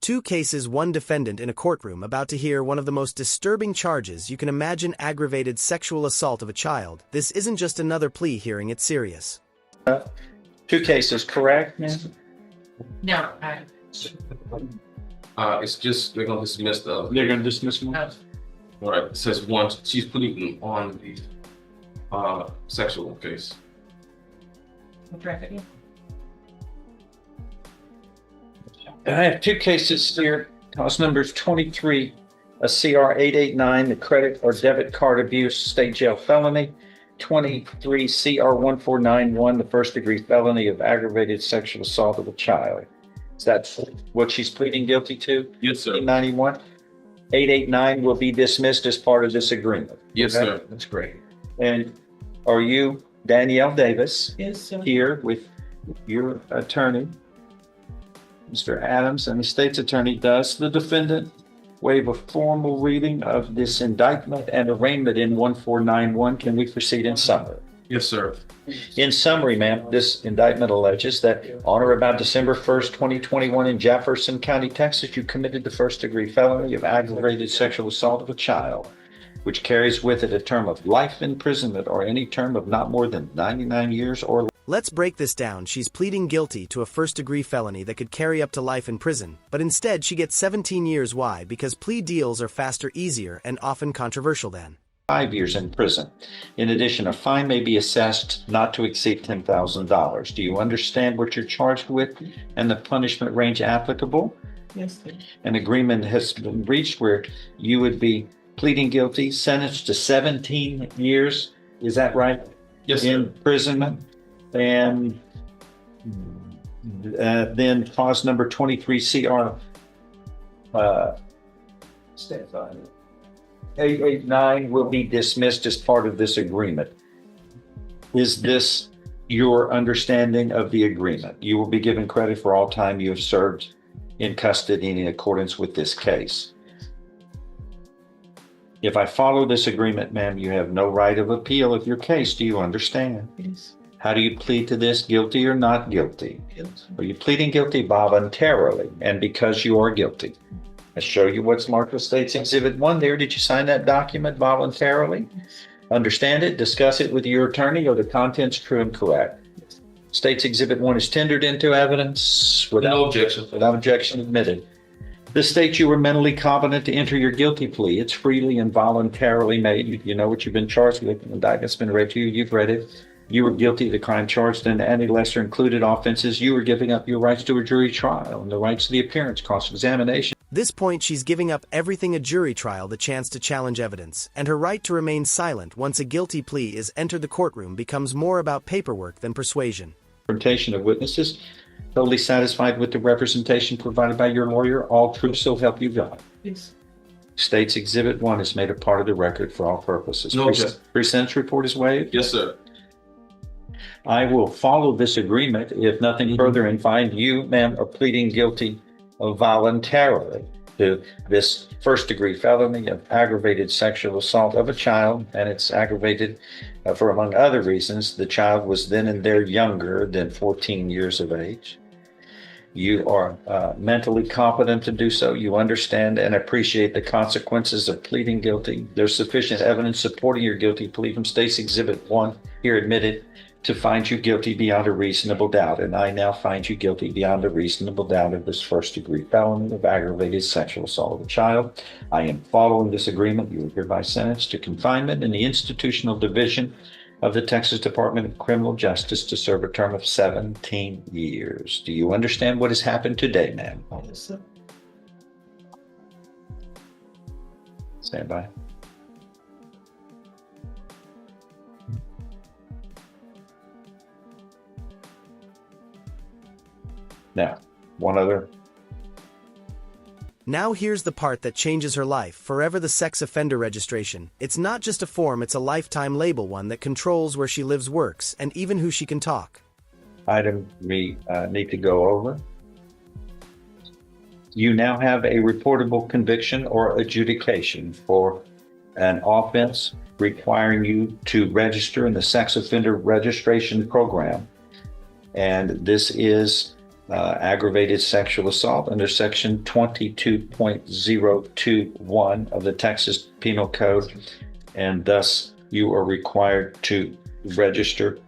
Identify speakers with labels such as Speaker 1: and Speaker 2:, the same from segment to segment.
Speaker 1: Two cases, one defendant in a courtroom about to hear one of the most disturbing charges you can imagine: aggravated sexual assault of a child. This isn't just another plea hearing, it's serious.
Speaker 2: Two cases, correct, ma'am?
Speaker 3: No,
Speaker 4: It's just they're gonna dismiss the.
Speaker 2: They're going to dismiss one?
Speaker 4: All right. It says one. She's pleading on the sexual case.
Speaker 3: trafficking.
Speaker 2: I have two cases here. Cause numbers 23, a CR 889, the credit or debit card abuse, state jail felony. 23 CR 1491, the first degree felony of aggravated sexual assault of a child. Is that what she's pleading guilty to?
Speaker 4: Yes, sir.
Speaker 2: 91. 889 will be dismissed as part of this agreement.
Speaker 4: Yes,
Speaker 2: Okay?
Speaker 4: sir.
Speaker 2: That's great. And are you Danielle Davis
Speaker 3: Yes, sir.
Speaker 2: here with your attorney, Mr. Adams, and the state's attorney? Does the defendant waive a formal reading of this indictment and arraignment in 1491? Can we proceed in summary?
Speaker 4: Yes, sir.
Speaker 2: In summary, ma'am, this indictment alleges that on or about December 1st, 2021 in Jefferson County, Texas, you committed the first degree felony of aggravated sexual assault of a child, which carries with it a term of life imprisonment or any term of not more than 99 years or less.
Speaker 1: Let's break this down. She's pleading guilty to a first-degree felony that could carry up to life in prison, but instead she gets 17 years. Why? Because plea deals are faster, easier, and often controversial than
Speaker 2: 5 years in prison. In addition, a fine may be assessed not to exceed $10,000. Do you understand what you're charged with and the punishment range applicable?
Speaker 3: Yes, sir.
Speaker 2: An agreement has been reached where you would be pleading guilty, sentenced to 17 years. Is that right?
Speaker 4: Yes, sir.
Speaker 2: Imprisonment. And then cause number 23 CR 889 will be dismissed as part of this agreement. Is this your understanding of the agreement? You will be given credit for all time you have served in custody in accordance with this case. If I follow this agreement, ma'am, you have no right of appeal of your case. Do you understand?
Speaker 3: Yes.
Speaker 2: How do you plead to this? Guilty or not guilty?
Speaker 3: Yes.
Speaker 2: Are you pleading guilty voluntarily and because you are guilty? I show you what's marked with State's Exhibit 1 there. Did you sign that document voluntarily? Understand it, discuss it with your attorney, or the contents true and correct? State's Exhibit 1 is tendered into evidence
Speaker 4: No objection.
Speaker 2: without objection admitted. This states you were mentally competent to enter your guilty plea. It's freely and voluntarily made. You know what you've been charged with. The indictment's been read to you. You've read it. You were guilty of the crime charged and any lesser included offenses. You were giving up your rights to a jury trial and the rights to the appearance, cross-examination.
Speaker 1: this point. She's giving up everything: a jury trial, the chance to challenge evidence, and her right to remain silent once a guilty plea is entered the courtroom becomes more about paperwork than persuasion.
Speaker 2: Confrontation of witnesses. Totally satisfied with the representation provided by your lawyer. All truth so help you God.
Speaker 3: Yes.
Speaker 2: State's Exhibit 1 is made a part of the record for all purposes.
Speaker 4: No objection.
Speaker 2: Pre-sentence report is waived.
Speaker 4: Yes, sir.
Speaker 2: I will follow this agreement if nothing further and find you, ma'am, are pleading guilty voluntarily to this first degree felony of aggravated sexual assault of a child. And it's aggravated for, among other reasons, the child was then and there younger than 14 years of age. You are mentally competent to do so. You understand and appreciate the consequences of pleading guilty. There's sufficient evidence supporting your guilty plea from State's Exhibit 1 here admitted to find you guilty beyond a reasonable doubt. And I now find you guilty beyond a reasonable doubt of this first degree felony of aggravated sexual assault of a child. I am following this agreement. You are hereby sentenced to confinement in the institutional division of the Texas Department of Criminal Justice to serve a term of 17 years. Do you understand what has happened today, ma'am?
Speaker 3: Yes, sir.
Speaker 2: Stand by. Now, one other.
Speaker 1: Now here's the part that changes her life forever: the sex offender registration. It's not just a form, it's a lifetime label, one that controls where she lives, works, and even who she can talk.
Speaker 2: Item we need to go over. You now have a reportable conviction or adjudication for an offense requiring you to register in the sex offender registration program. And this is aggravated sexual assault under section 22.021 of the Texas Penal Code, and thus you are required to register.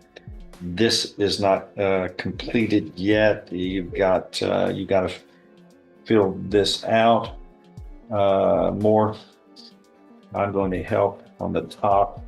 Speaker 2: This is not completed yet. You got to fill this out. More. I'm going to help on the top.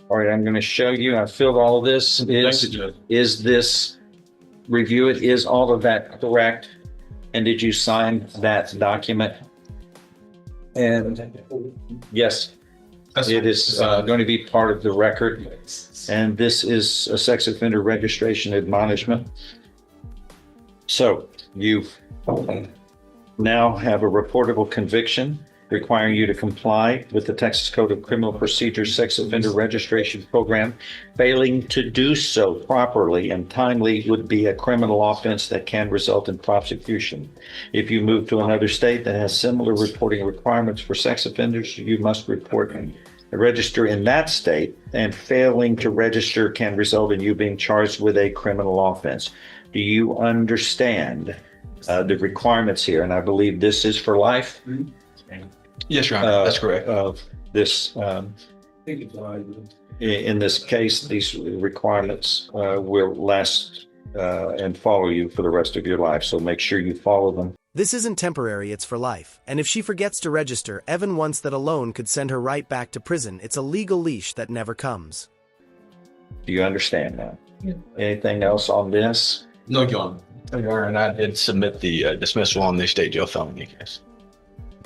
Speaker 2: All right, I'm going to show you. I filled all of this. Is this review it? Is all of that correct? And did you sign that document? And yes, it is going to be part of the record. And this is a sex offender registration admonishment. So you now have a reportable conviction requiring you to comply with the Texas Code of Criminal Procedure Sex Offender Registration Program. Failing to do so properly and timely would be a criminal offense that can result in prosecution. If you move to another state that has similar reporting requirements for sex offenders, you must report and register in that state, and failing to register can result in you being charged with a criminal offense. Do you understand the requirements here? And I believe this is for life.
Speaker 5: Yes, Your Honor, that's correct.
Speaker 2: This, in this case, these requirements will last and follow you for the rest of your life. So make sure you follow them.
Speaker 1: This isn't temporary, it's for life. And if she forgets to register, Evan wants that alone could send her right back to prison. It's a legal leash that never comes.
Speaker 2: Do you understand that? Yeah. Anything else on this?
Speaker 4: No, Your Honor.
Speaker 5: Your Honor, and I did submit the dismissal on the state jail felony case.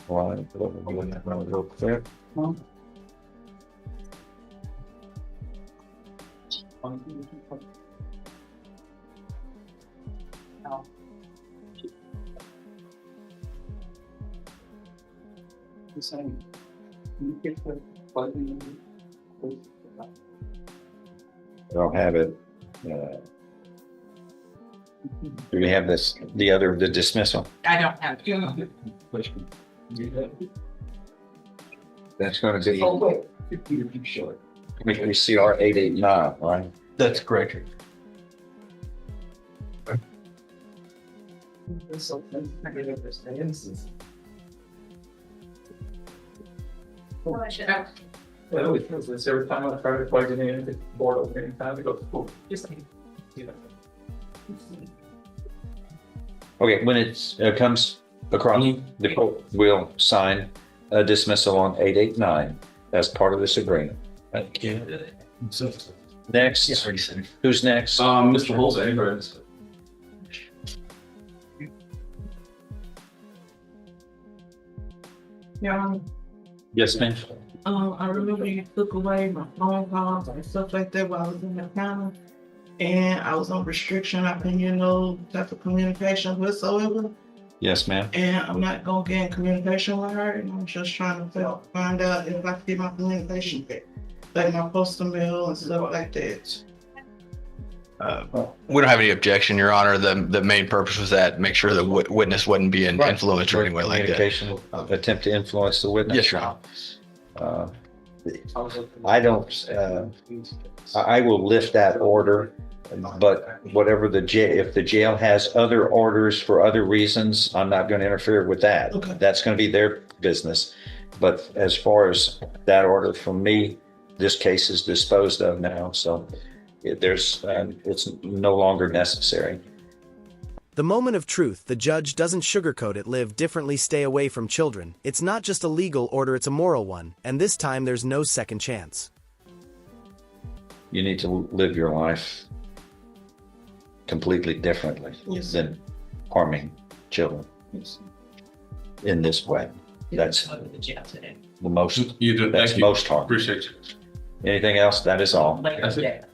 Speaker 2: Right, real quick. I don't have it. Do we have this, the dismissal?
Speaker 3: I don't have to.
Speaker 2: That's going to be. Oh, wait. We see our 889, right?
Speaker 5: That's correct.
Speaker 6: Well, it feels this every time I try to plug it in, it's board opening time to go to school.
Speaker 2: Okay, when it comes across, the court will sign a dismissal on 889 as part of this agreement.
Speaker 5: Thank you.
Speaker 2: Next, who's next?
Speaker 4: Mr. Jose.
Speaker 3: Yeah.
Speaker 2: Yes, ma'am.
Speaker 3: I remember you took away my phone calls and stuff like that while I was in the county. And I was on restriction. I couldn't get no type of communication whatsoever.
Speaker 2: Yes, ma'am.
Speaker 3: And I'm not gonna get in communication with her. And I'm just trying to find out if I can get my communication back. Like my postal mail and stuff like that.
Speaker 5: We don't have any objection, Your Honor. The main purpose was that make sure the witness wasn't being influenced or anyway like that.
Speaker 2: Communication, attempt to influence the witness.
Speaker 5: Yes, Your Honor.
Speaker 2: I don't, I will lift that order, but whatever if the jail has other orders for other reasons, I'm not going to interfere with that.
Speaker 3: Okay.
Speaker 2: That's going to be their business. But as far as that order from me, this case is disposed of now. So it's no longer necessary.
Speaker 1: The moment of truth, the judge doesn't sugarcoat it. Live differently, stay away from children. It's not just a legal order, it's a moral one. And this time there's no second chance.
Speaker 2: You need to live your life completely differently than harming children in this way. That's the most,
Speaker 4: You do.
Speaker 2: that's
Speaker 4: Thank you.
Speaker 2: most harm.
Speaker 4: Appreciate you.
Speaker 2: Anything else? That is all.
Speaker 4: That's it.